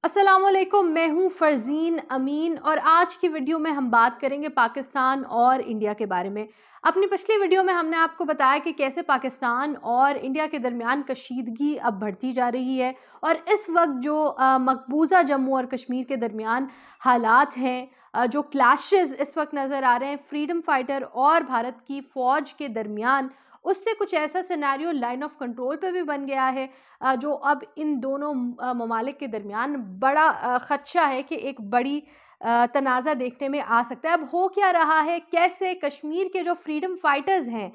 अस्सलामुअलैकुम, मैं हूं फरजीन अमीन और आज की वीडियो में हम बात करेंगे पाकिस्तान और इंडिया के बारे में। अपनी पिछली वीडियो में हमने आपको बताया कि कैसे पाकिस्तान और इंडिया के दरमियान कशीदगी अब बढ़ती जा रही है और इस वक्त जो मकबूजा जम्मू और कश्मीर के दरमियान हालात हैं, जो क्लैशेस इस वक्त नज़र आ रहे हैं फ्रीडम फाइटर और भारत की फ़ौज के दरमियान, उससे कुछ ऐसा सिनेरियो लाइन ऑफ कंट्रोल पे भी बन गया है जो अब इन दोनों ममालिक के दरमियान बड़ा ख़दशा है कि एक बड़ी तनाज़ा देखने में आ सकता है। अब हो क्या रहा है, कैसे कश्मीर के जो फ्रीडम फाइटर्स हैं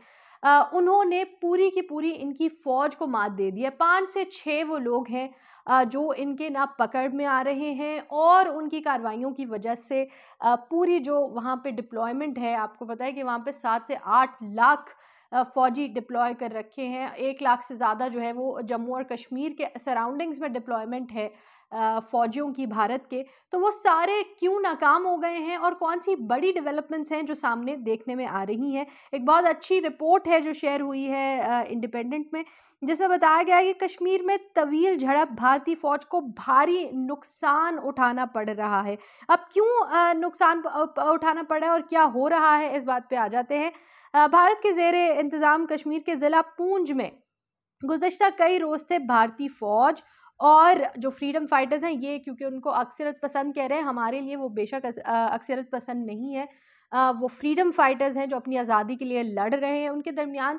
उन्होंने पूरी की पूरी इनकी फ़ौज को मात दे दी है। 5 से 6 वो लोग हैं जो इनके ना पकड़ में आ रहे हैं और उनकी कार्रवाइयों की वजह से पूरी जो वहाँ पे डिप्लॉयमेंट है, आपको पता है कि वहाँ पे 7 से 8 लाख फ़ौजी डिप्लॉय कर रखे हैं। 1 लाख से ज़्यादा जो है वो जम्मू और कश्मीर के सराउंडिंग्स में डिप्लॉयमेंट है फ़ौजियों की भारत के। तो वो सारे क्यों नाकाम हो गए हैं और कौन-सी बड़ी डेवलपमेंट्स हैं जो सामने देखने में आ रही हैं। एक बहुत अच्छी रिपोर्ट है जो शेयर हुई है इंडिपेंडेंट में, जिसमें बताया गया है कि कश्मीर में तवील झड़प भारतीय फ़ौज को भारी नुकसान उठाना पड़ रहा है। अब क्यों नुकसान उठाना पड़ रहा है और क्या हो रहा है, इस बात पे आ जाते हैं। भारत के ज़ेरे इंतज़ाम कश्मीर के ज़िला पूंछ में गुज़िश्ता कई रोज़ से भारतीय फ़ौज और जो फ्रीडम फाइटर्स हैं, ये क्योंकि उनको अक्सरियत पसंद कह रहे हैं, हमारे लिए वो बेशक अक्सरियत पसंद नहीं है। वो फ्रीडम फाइटर्स हैं जो अपनी आज़ादी के लिए लड़ रहे हैं, उनके दरमियान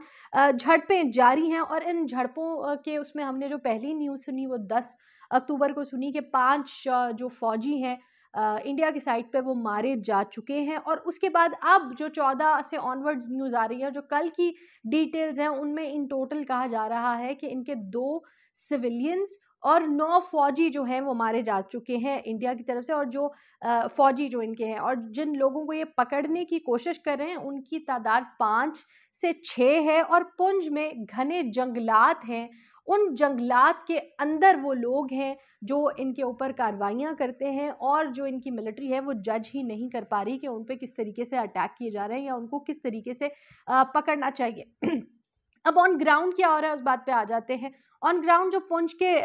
झड़पें जारी हैं और इन झड़पों के उसमें हमने जो पहली न्यूज़ सुनी वो 10 अक्टूबर को सुनी कि 5 जो फ़ौजी हैं इंडिया की साइड पे वो मारे जा चुके हैं। और उसके बाद अब जो 14 से ऑनवर्ड्स न्यूज़ आ रही है, जो कल की डिटेल्स हैं, उनमें इन टोटल कहा जा रहा है कि इनके 2 सिविलियंस और 9 फौजी जो हैं वो मारे जा चुके हैं इंडिया की तरफ से। और जो फौजी जो इनके हैं और जिन लोगों को ये पकड़ने की कोशिश कर रहे हैं, उनकी तादाद 5 से 6 है। और पुंछ में घने जंगलात हैं, उन जंगलात के अंदर वो लोग हैं जो इनके ऊपर कार्रवाइयाँ करते हैं और जो इनकी मिलिट्री है वो जज ही नहीं कर पा रही कि उन पे किस तरीके से अटैक किए जा रहे हैं या उनको किस तरीके से पकड़ना चाहिए। अब ऑन ग्राउंड क्या हो रहा है उस बात पे आ जाते हैं। ऑन ग्राउंड जो पुंछ के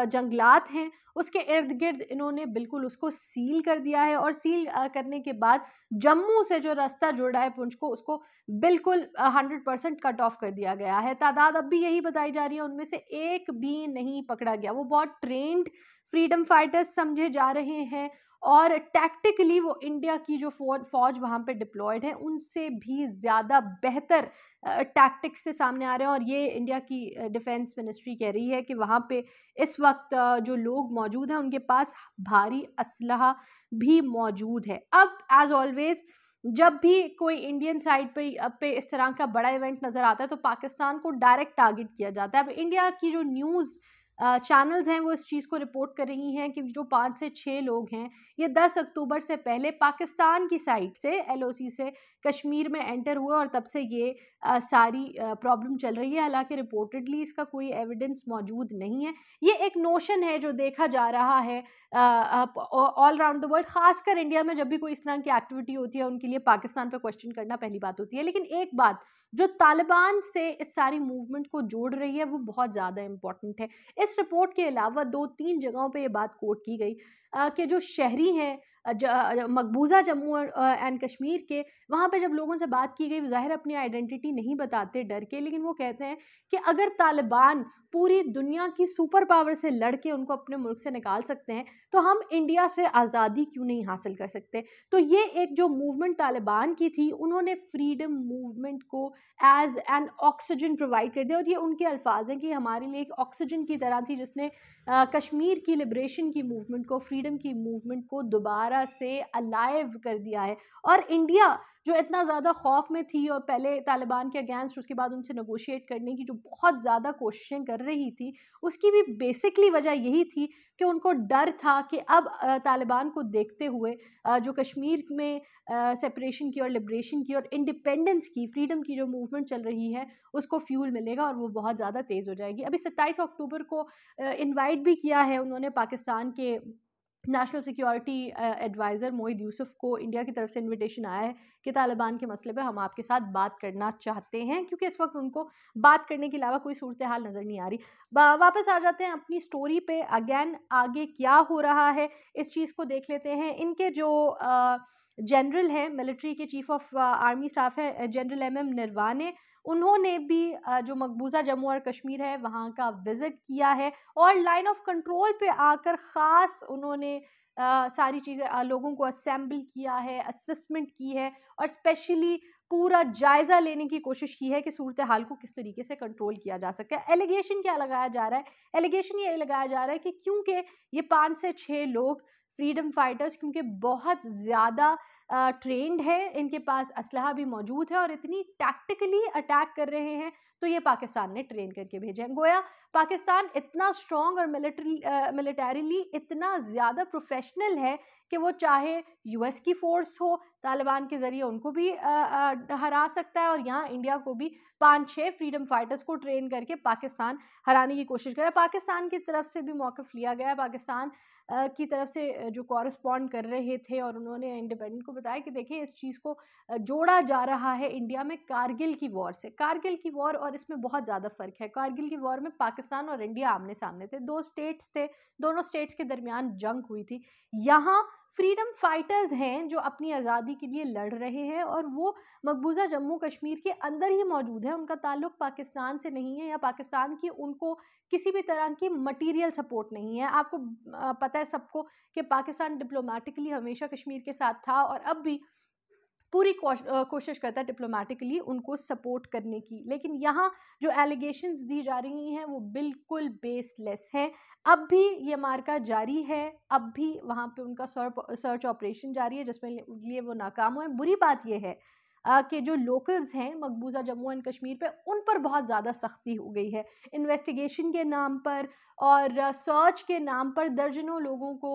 जंगलात हैं, उसके इर्द गिर्द इन्होंने बिल्कुल उसको सील कर दिया है और सील करने के बाद जम्मू से जो रास्ता जोड़ा है पुंछ को, उसको बिल्कुल 100% कट ऑफ कर दिया गया है। तादाद अब भी यही बताई जा रही है, उनमें से एक भी नहीं पकड़ा गया। वो बहुत ट्रेंड फ्रीडम फाइटर्स समझे जा रहे हैं और टैक्टिकली वो इंडिया की जो फौज वहाँ पे डिप्लॉयड है, उनसे भी ज़्यादा बेहतर टैक्टिक्स से सामने आ रहे हैं। और ये इंडिया की डिफेंस मिनिस्ट्री कह रही है कि वहाँ पे इस वक्त जो लोग मौजूद हैं उनके पास भारी असलहा भी मौजूद है। अब एज ऑलवेज जब भी कोई इंडियन साइड पे इस तरह का बड़ा इवेंट नज़र आता है तो पाकिस्तान को डायरेक्ट टारगेट किया जाता है। अब इंडिया की जो न्यूज़ चैनल्स हैं वो इस चीज़ को रिपोर्ट कर रही हैं कि जो 5 से 6 लोग हैं, ये 10 अक्टूबर से पहले पाकिस्तान की साइड से एलओसी से कश्मीर में एंटर हुए और तब से ये सारी प्रॉब्लम चल रही है। हालांकि रिपोर्टेडली इसका कोई एविडेंस मौजूद नहीं है। ये एक नोशन है जो देखा जा रहा है ऑल राउंड द वर्ल्ड, खासकर इंडिया में जब भी कोई इस तरह की एक्टिविटी होती है उनके लिए पाकिस्तान पे क्वेश्चन करना पहली बात होती है। लेकिन एक बात जो तालिबान से इस सारी मूवमेंट को जोड़ रही है वो बहुत ज़्यादा इंपॉर्टेंट है। इस रिपोर्ट के अलावा 2-3 जगहों पे ये बात कोट की गई कि जो शहरी हैं मकबूजा जम्मू एंड कश्मीर के, वहाँ पे जब लोगों से बात की गई, ज़ाहिर अपनी आइडेंटिटी नहीं बताते डर के, लेकिन वो कहते हैं कि अगर तालिबान पूरी दुनिया की सुपर पावर से लड़के उनको अपने मुल्क से निकाल सकते हैं तो हम इंडिया से आज़ादी क्यों नहीं हासिल कर सकते। तो ये एक जो मूवमेंट तालिबान की थी, उन्होंने फ्रीडम मूवमेंट को एज एन ऑक्सीजन प्रोवाइड कर दिया। और ये उनके अल्फाज हैं कि हमारे लिए एक ऑक्सीजन की तरह थी जिसने कश्मीर की लिबरेशन की मूवमेंट को, फ्रीडम की मूवमेंट को दोबारा से अलाइव कर दिया है। और इंडिया जो इतना ज़्यादा खौफ में थी और पहले तालिबान के अगेंस्ट, उसके बाद उनसे नेगोशिएट करने की जो बहुत ज़्यादा कोशिशें कर रही थी, उसकी भी बेसिकली वजह यही थी कि उनको डर था कि अब तालिबान को देखते हुए जो कश्मीर में सेपरेशन की और लिबरेशन की और इंडिपेंडेंस की, फ्रीडम की जो मूवमेंट चल रही है, उसको फ्यूल मिलेगा और वो बहुत ज़्यादा तेज़ हो जाएगी। अभी 27 अक्टूबर को इनवाइट भी किया है उन्होंने पाकिस्तान के national security adviser Moeed Yusuf को इंडिया की तरफ से इनविटेशन आया है कि तालिबान के मसले पे हम आपके साथ बात करना चाहते हैं, क्योंकि इस वक्त उनको बात करने के अलावा कोई सूरत हाल नज़र नहीं आ रही। वापस आ जाते हैं अपनी स्टोरी पे। अगेन आगे क्या हो रहा है इस चीज़ को देख लेते हैं। इनके जो जनरल हैं, मिलिट्री के चीफ ऑफ आर्मी स्टाफ है जनरल एम नरवाने, उन्होंने भी जो मकबूजा जम्मू और कश्मीर है वहाँ का विजिट किया है और लाइन ऑफ कंट्रोल पे आकर ख़ास उन्होंने सारी चीज़ें लोगों को असेंबल किया है, असेसमेंट की है और स्पेशली पूरा जायज़ा लेने की कोशिश की है कि सूरत हाल को किस तरीके से कंट्रोल किया जा सकता है। एलिगेशन क्या लगाया जा रहा है? एलिगेशन ये लगाया जा रहा है कि क्योंकि ये 5 से 6 लोग फ्रीडम फाइटर्स, क्योंकि बहुत ज़्यादा ट्रेंड है, इनके पास असलहा भी मौजूद है और इतनी टैक्टिकली अटैक कर रहे हैं, तो ये पाकिस्तान ने ट्रेन करके भेजे हैं। गोया पाकिस्तान इतना स्ट्रॉन्ग और मिलिटरीली इतना ज़्यादा प्रोफेशनल है कि वो चाहे यूएस की फोर्स हो, तालिबान के ज़रिए उनको भी हरा सकता है और यहाँ इंडिया को भी 5-6 फ्रीडम फाइटर्स को ट्रेन करके पाकिस्तान हराने की कोशिश करे। पाकिस्तान की तरफ से भी मौक़िफ़ लिया गया है। पाकिस्तान की तरफ से जो कॉरेस्पॉन्ड कर रहे थे और उन्होंने इंडिपेंडेंट को बताया कि देखिए इस चीज़ को जोड़ा जा रहा है इंडिया में कारगिल की वॉर से। कारगिल की वॉर और इसमें बहुत ज़्यादा फ़र्क है। कारगिल की वॉर में पाकिस्तान और इंडिया आमने-सामने थे, 2 स्टेट्स थे, दोनों स्टेट्स के दरमियान जंग हुई थी। यहाँ फ्रीडम फाइटर्स हैं जो अपनी आज़ादी के लिए लड़ रहे हैं और वो मकबूजा जम्मू कश्मीर के अंदर ही मौजूद है। उनका ताल्लुक पाकिस्तान से नहीं है या पाकिस्तान की उनको किसी भी तरह की मटेरियल सपोर्ट नहीं है। आपको पता है सबको कि पाकिस्तान डिप्लोमेटिकली हमेशा कश्मीर के साथ था और अब भी पूरी कोशिश करता है डिप्लोमेटिकली उनको सपोर्ट करने की। लेकिन यहाँ जो एलिगेशंस दी जा रही हैं वो बिल्कुल बेसलेस हैं। अब भी ये मार्का जारी है, अब भी वहाँ पे उनका सर्च ऑपरेशन जारी है जिसमें लिए वो नाकाम हुए। बुरी बात ये है कि जो लोकल्स हैं मकबूजा जम्मू एंड कश्मीर पे, उन पर बहुत ज़्यादा सख्ती हो गई है। इन्वेस्टिगेशन के नाम पर और सर्च के नाम पर दर्जनों लोगों को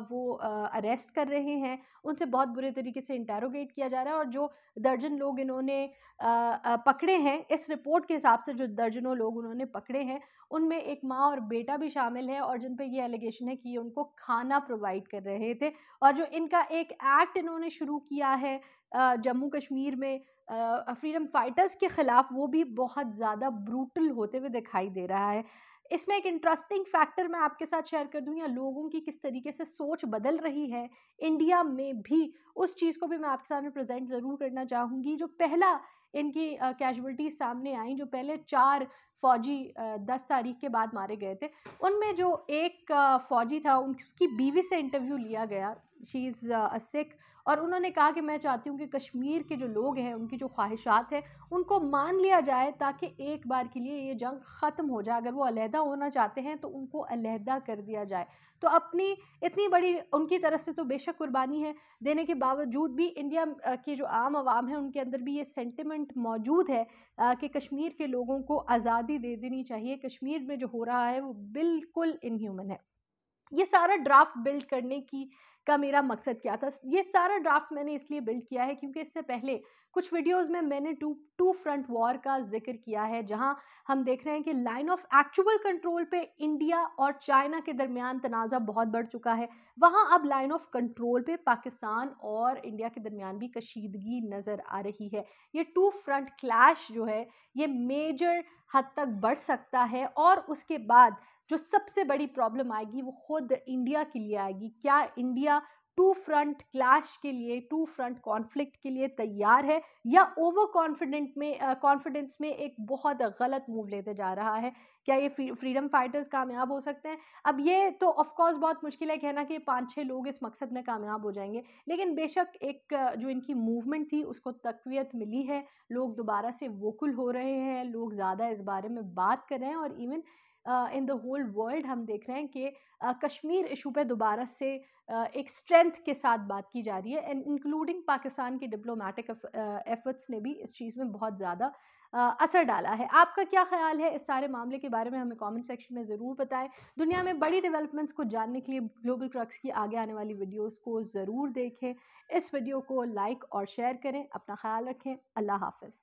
वो अरेस्ट कर रहे हैं, उनसे बहुत बुरे तरीके से इंटेरोगेट किया जा रहा है और जो दर्जन लोग इन्होंने पकड़े हैं, इस रिपोर्ट के हिसाब से जो दर्जनों लोग उन्होंने पकड़े हैं, उनमें एक माँ और बेटा भी शामिल है और जिन पे ये एलिगेशन है कि ये उनको खाना प्रोवाइड कर रहे थे। और जो इनका एक एक्ट इन्होंने शुरू किया है जम्मू कश्मीर में फ्रीडम फाइटर्स के ख़िलाफ़, वो भी बहुत ज़्यादा ब्रूटल होते हुए दिखाई दे रहा है। इसमें एक इंटरेस्टिंग फैक्टर मैं आपके साथ शेयर कर दूँ, या लोगों की किस तरीके से सोच बदल रही है इंडिया में भी, उस चीज़ को भी मैं आपके सामने प्रेजेंट ज़रूर करना चाहूँगी। जो पहला इनकी कैजुअल्टीज सामने आई, जो पहले 4 फ़ौजी 10 तारीख के बाद मारे गए थे, उनमें जो एक फ़ौजी था उसकी बीवी से इंटरव्यू लिया गया, शी इज़ अ सिख, और उन्होंने कहा कि मैं चाहती हूँ कि कश्मीर के जो लोग हैं उनकी जो ख्वाहिशात हैं उनको मान लिया जाए ताकि एक बार के लिए ये जंग ख़त्म हो जाए। अगर वो अलहदा होना चाहते हैं तो उनको अलहदा कर दिया जाए। तो अपनी इतनी बड़ी उनकी तरफ से तो बेशक कुर्बानी है, देने के बावजूद भी इंडिया की जो आम आवाम है उनके अंदर भी ये सेंटिमेंट मौजूद है कि कश्मीर के लोगों को आज़ादी दे देनी चाहिए। कश्मीर में जो हो रहा है वो बिल्कुल इनह्यूमन है। ये सारा ड्राफ्ट बिल्ड करने की का मेरा मकसद क्या था? ये सारा ड्राफ्ट मैंने इसलिए बिल्ड किया है क्योंकि इससे पहले कुछ वीडियोज़ में मैंने टू फ्रंट वॉर का ज़िक्र किया है, जहाँ हम देख रहे हैं कि लाइन ऑफ एक्चुअल कंट्रोल पे इंडिया और चाइना के दरमियान तनाज़ा बहुत बढ़ चुका है। वहाँ अब लाइन ऑफ कंट्रोल पे पाकिस्तान और इंडिया के दरमियान भी कशीदगी नज़र आ रही है। ये टू फ्रंट क्लैश जो है, ये मेजर हद तक बढ़ सकता है और उसके बाद जो सबसे बड़ी प्रॉब्लम आएगी वो खुद इंडिया के लिए आएगी। क्या इंडिया टू फ्रंट क्लैश के लिए, टू फ्रंट कॉन्फ्लिक्ट के लिए तैयार है, या ओवर कॉन्फिडेंस में एक बहुत गलत मूव लेते जा रहा है? क्या ये फ्रीडम फाइटर्स कामयाब हो सकते हैं? अब ये तो ऑफ कोर्स बहुत मुश्किल है कहना कि 5-6 लोग इस मकसद में कामयाब हो जाएंगे, लेकिन बेशक एक जो इनकी मूवमेंट थी उसको तक़वियत मिली है, लोग दोबारा से वोकल हो रहे हैं, लोग ज़्यादा इस बारे में बात कर रहे हैं और even in the whole world हम देख रहे हैं कि कश्मीर इशू पे दोबारा से एक स्ट्रेंथ के साथ बात की जा रही है, एंड इंक्लूडिंग पाकिस्तान की डिप्लोमेटिक एफर्ट्स ने भी इस चीज़ में बहुत ज़्यादा असर डाला है। आपका क्या ख्याल है इस सारे मामले के बारे में? हमें कमेंट सेक्शन में ज़रूर बताएं। दुनिया में बड़ी डेवलपमेंट्स को जानने के लिए ग्लोबल क्रक्स की आगे आने वाली वीडियोज़ को ज़रूर देखें। इस वीडियो को लाइक और शेयर करें। अपना ख्याल रखें। अल्लाह हाफ़िज़।